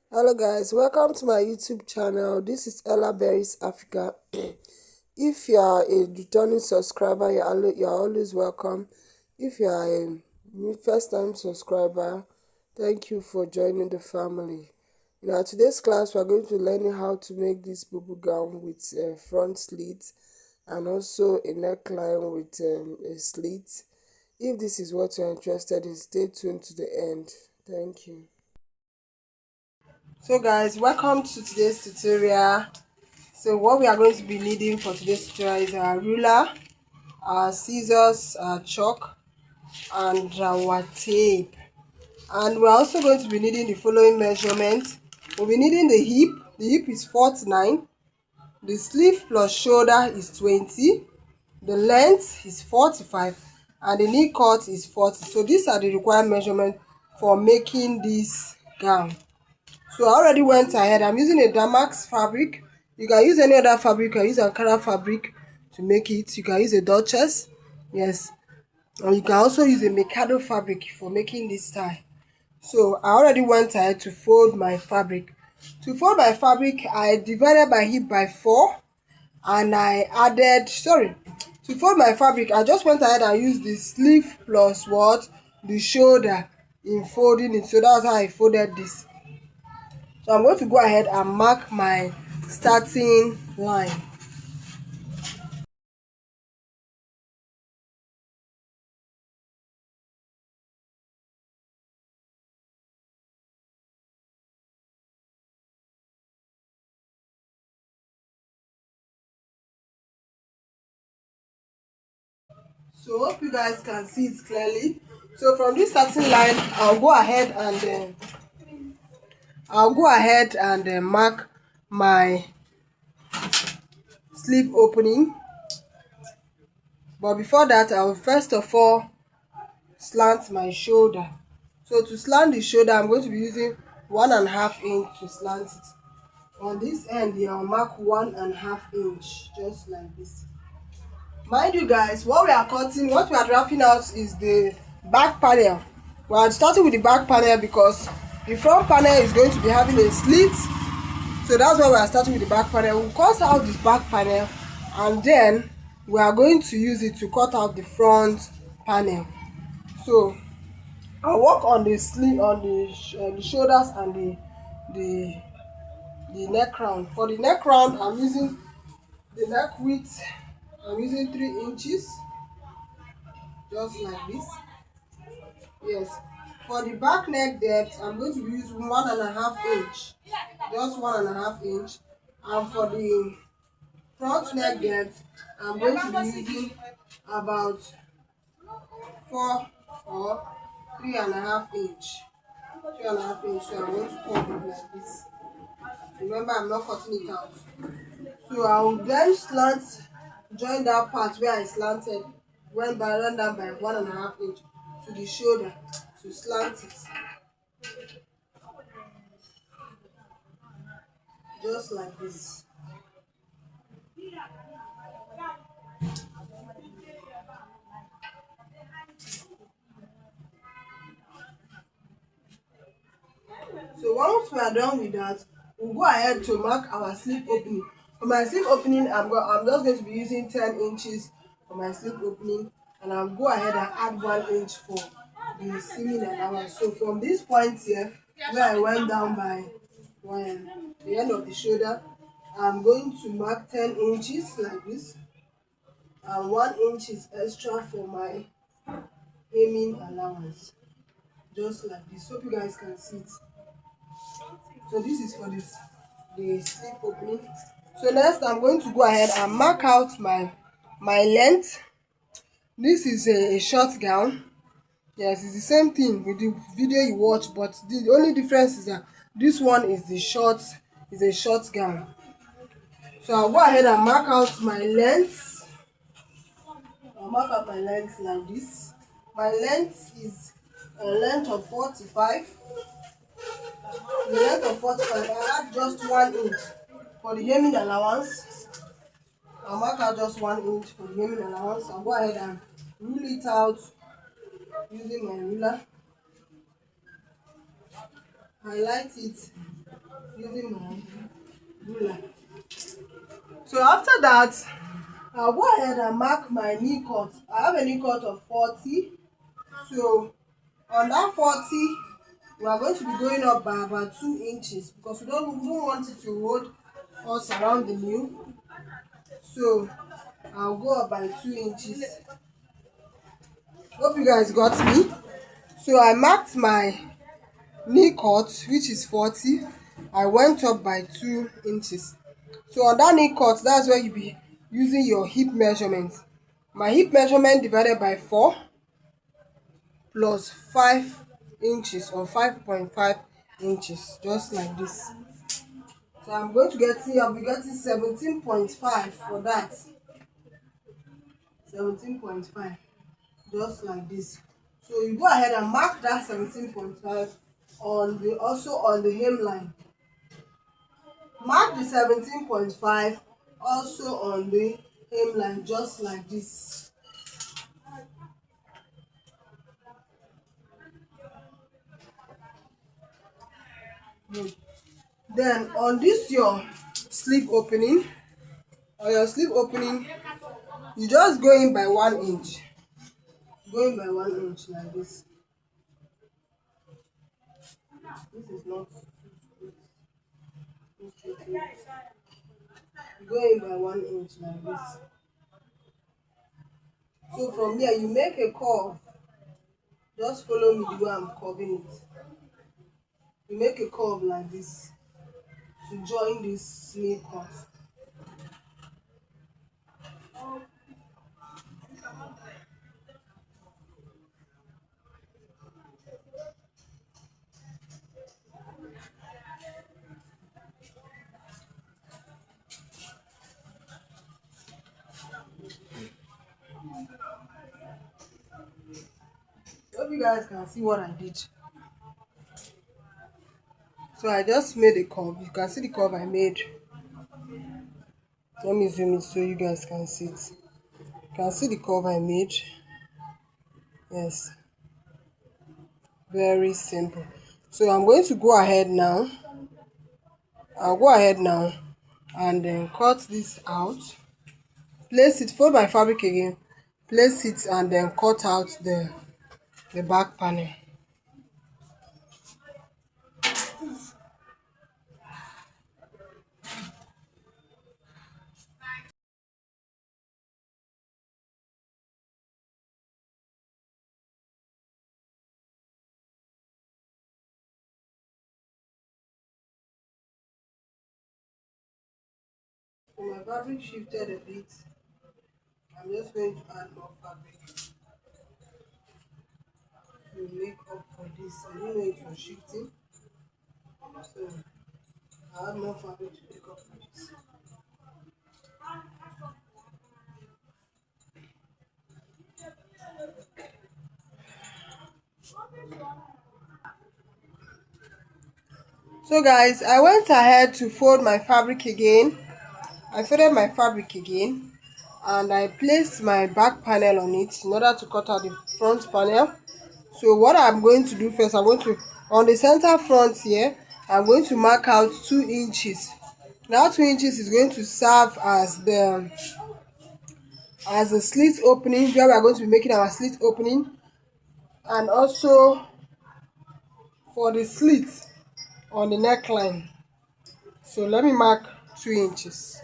Hello guys, welcome to my YouTube channel. This is Ellaberies Africa. If you are a returning subscriber, you're always welcome. If you are a new first time subscriber, thank you for joining the family. In our today's class, we are going to learn how to make this bubu gown with front slit and also a neckline with a slit. If this is what you're interested in, stay tuned to the end. Thank you. So guys, welcome to today's tutorial. So what we are going to be needing for today's tutorial is our ruler, our scissors, our chalk, and our tape. And we're also going to be needing the following measurements. We'll be needing the hip. The hip is 49. The sleeve plus shoulder is 20. The length is 45. And the knee cut is 40. So these are the required measurements for making this gown. So I already went ahead. I'm using a damask fabric. You can use any other fabric. You can use Ankara fabric to make it. You can use a Duchess. Yes. And you can also use a Mikado fabric for making this style. So I already went ahead to fold my fabric. To fold my fabric, I divided my hip by 4 and I added, to fold my fabric, I just went ahead and used the sleeve plus what? The shoulder in folding it. So that's how I folded this. So I'm going to go ahead and mark my starting line. So hope you guys can see it clearly. So from this starting line, I'll go ahead and mark my sleeve opening. But before that, I will first of all slant my shoulder. So to slant the shoulder, I'm going to be using 1.5 inch to slant it. On this end here, I'll mark 1.5 inch, just like this. Mind you guys, what we are wrapping out is the back panel. We are starting with the back panel because the front panel is going to be having a slit. So that's why we are starting with the back panel. We'll cut out this back panel and then we are going to use it to cut out the front panel. So I'll work on the slit, on the shoulders and the neck round. For the neck round, I'm using the neck width. I'm using 3 inches, just like this. Yes. For the back neck depth, I'm going to be using 1.5 inch, just 1.5 inch. And for the front neck depth, I'm going to be using about 4 or 3.5 inch. 3.5 inch. So I'm going to cut it like this. Remember, I'm not cutting it out. So I will then join that part where I slanted, run down by 1.5 inch to the shoulder to slant it, just like this. So once we are done with that, we'll go ahead to mark our sleeve opening. For my sleeve opening, I'm just going to be using 10 inches for my sleeve opening, and I'll go ahead and add 1 inch for the seaming allowance. So from this point here, where I went down by the end of the shoulder, I'm going to mark 10 inches like this, and 1 inch is extra for my hemming allowance, just like this. Hope you guys can see it. So this is for the sleeve opening. So next, I'm going to go ahead and mark out my length. This is a short gown. Yes, it's the same thing with the video you watch, but the only difference is that this one is a short gown. So I'll go ahead and mark out my length. I'll mark out my length like this. My length is a length of 45. The length of 45, I add just 1 inch for the hemming allowance. I'll mark out just 1 inch for the hemming allowance. I'll go ahead and rule it out using my ruler. Highlight it using my ruler. So after that, I'll go ahead and mark my knee cut. I have a knee cut of 40. So on that 40, we are going to be going up by about 2 inches because we don't want it to hold us around the knee. So I'll go up by 2 inches. Hope you guys got me. So I marked my knee cut, which is 40. I went up by 2 inches. So on that knee cut, that's where you be using your hip measurement. My hip measurement divided by 4 plus 5 inches or 5.5 inches, just like this. So I'll be getting 17.5 for that. 17.5, just like this. So you go ahead and mark that 17.5 also on the hemline. Mark the 17.5 also on the hemline, just like this. Good. Then on this your sleeve opening, you just go in by 1 inch. Go in by 1 inch like this. This is not straight. You go in by 1 inch like this. So from here you make a curve. Just follow me the way I'm curving it. You make a curve like this to join this snake cut. Hope you guys can see what I did. So I just made a curve. You can see the curve I made. Let me zoom it so you guys can see it. You can see the curve I made. Yes, very simple. So I'm going to go ahead now. I'll go ahead now and then cut this out. Place it, fold my fabric again. Place it and then cut out the back panel. So my fabric shifted a bit. I'm just going to add more fabric to make up for this. I didn't know it was shifting. So I add more fabric to make up for this. So guys, I went ahead to fold my fabric again. I folded my fabric again and I placed my back panel on it in order to cut out the front panel. So what I'm going to do first, I'm going to, on the center front here, I'm going to mark out 2 inches. Now 2 inches is going to serve as the slit opening, where we are going to be making our slit opening, and also for the slit on the neckline. So let me mark 2 inches.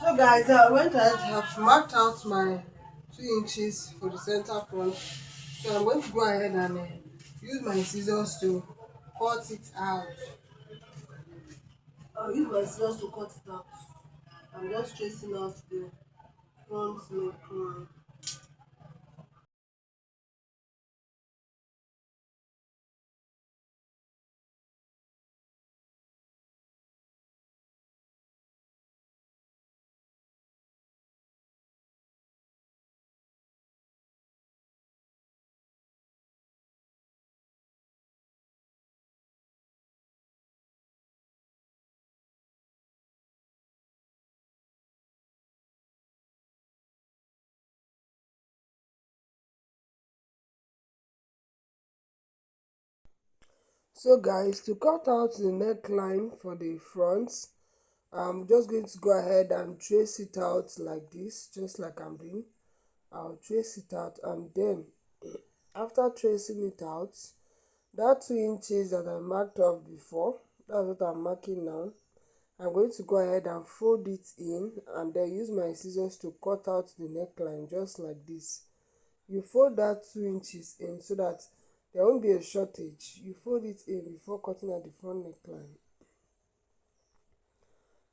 So guys, I went ahead, have marked out my 2 inches for the center front. So I'm going to go ahead and use my scissors to cut it out. I'll use my scissors to cut it out. I'm just tracing out the front neckline. So guys, to cut out the neckline for the front, I'm just going to go ahead and trace it out like this, just like I'm doing. I'll trace it out, and then after tracing it out, that 2 inches that I marked off before, that's what I'm marking now. I'm going to go ahead and fold it in and then use my scissors to cut out the neckline just like this. You fold that 2 inches in so that there won't be a shortage. You fold it in before cutting out the front neckline.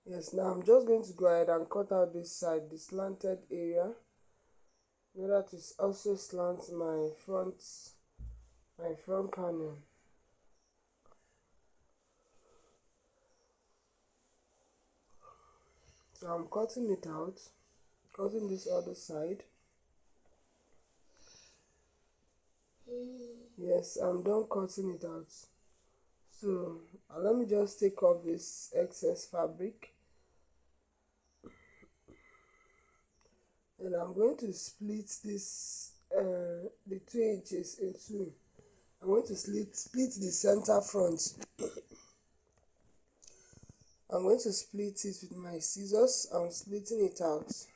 Yes, now I'm just going to go ahead and cut out this side, the slanted area, in order to also slant my front panel. So I'm cutting it out, cutting this other side. Yes, I'm done cutting it out. So let me just take off this excess fabric, and I'm going to split this the 2 inches in two. I'm going to split the center front. I'm going to split it with my scissors. I'm splitting it out.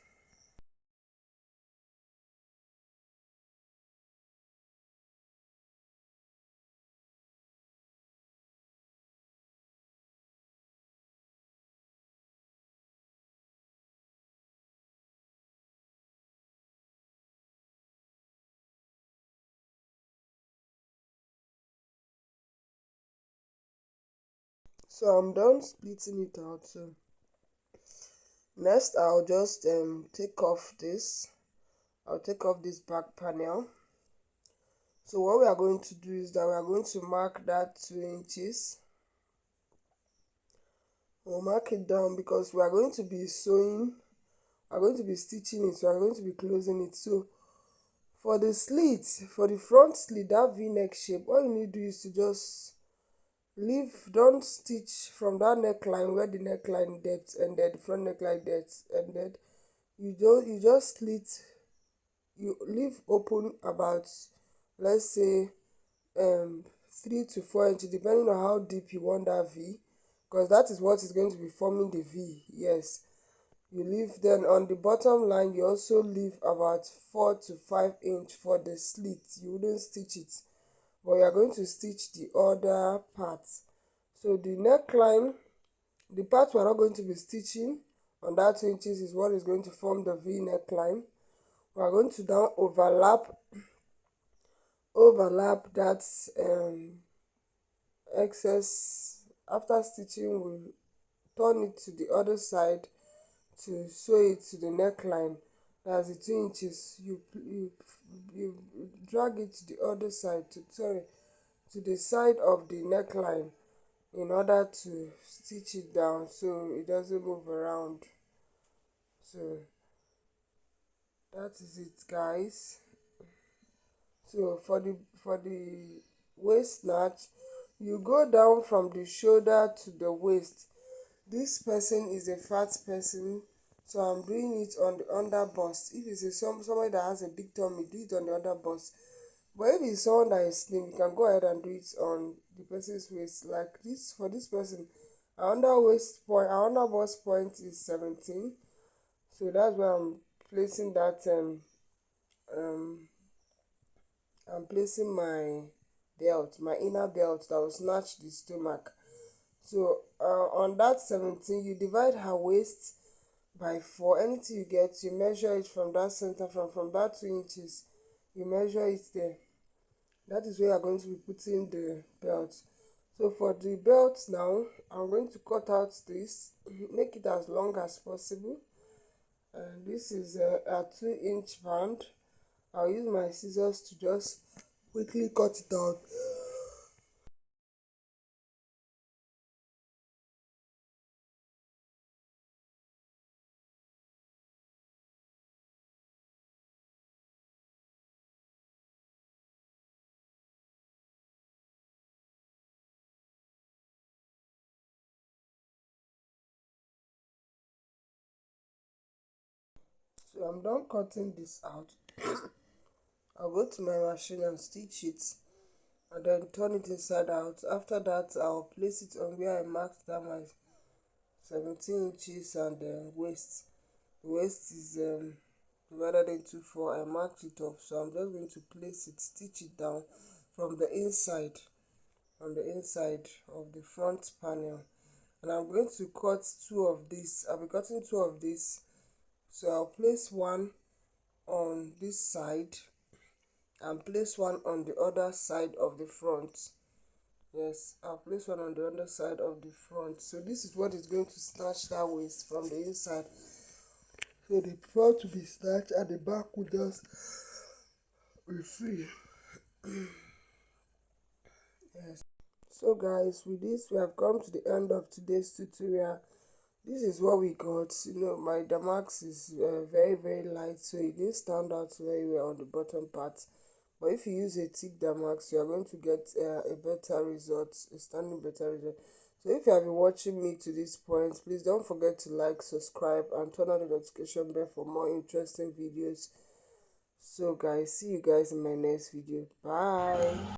So I'm done splitting it out. So next I'll just take off this. I'll take off this back panel. So what we are going to do is that we are going to mark that 2 inches. We'll mark it down because we are going to be sewing, we are going to be stitching it, we are going to be closing it. So for the slit, for the front slit, that v-neck shape, all you need to do is to just leave, don't stitch from that neckline where the neckline depth ended, the front neckline depth ended. You just slit, you leave open about, let's say, 3 to 4 inches, depending on how deep you want that v, because that is what is going to be forming the v. Yes, you leave. Then on the bottom line you also leave about 4 to 5 inch for the slit. You wouldn't stitch it, but you are going to stitch the other part. So the neckline, the part we are not going to be stitching on that 2 inches is what is going to form the v neckline. We are going to now overlap that excess. After stitching, we turn it to the other side to sew it to the neckline. That's the 2 inches. You drag it to the other side, to the side of the neckline, in order to stitch it down so it doesn't move around. So that is it, guys. So for the waist snatch, you go down from the shoulder to the waist. This person is a fat person, so I'm doing it on the under bust. If it's somebody that has a big tummy, do it on the under bust. But if it's someone that is slim, you can go ahead and do it on the person's waist. Like this, for this person, our under bust point is 17. So that's where placing that um I'm placing my inner belt that will snatch the stomach. So on that 17, you divide her waist by 4. Anything you get, you measure it from that center, from that 2 inches, you measure it there. That is where you are going to be putting the belt. So for the belt now, I'm going to cut out this, make it as long as possible. And this is a 2-inch band. I'll use my scissors to just quickly cut it out. So I'm done cutting this out. I'll go to my machine and stitch it and then turn it inside out. After that, I'll place it on where I marked down my 17 inches and waist. The waist is divided into 4. I marked it up, so I'm just going to place it, stitch it down from the inside, on the inside of the front panel. And I'm going to cut 2 of these. I'll be cutting 2 of these. So I'll place one on this side and place one on the other side of the front. Yes, I'll place one on the other side of the front. So this is what is going to snatch that waist from the inside. So the front will be snatched and the back will just be free. Yes. So guys, with this we have come to the end of today's tutorial. This is what we got. My damask is very light, so it didn't stand out very well on the bottom part. But if you use a thick damask, you are going to get a better result, a standing better result. So if you have been watching me to this point, please don't forget to like, subscribe, and turn on the notification bell for more interesting videos. So guys, see you guys in my next video. Bye.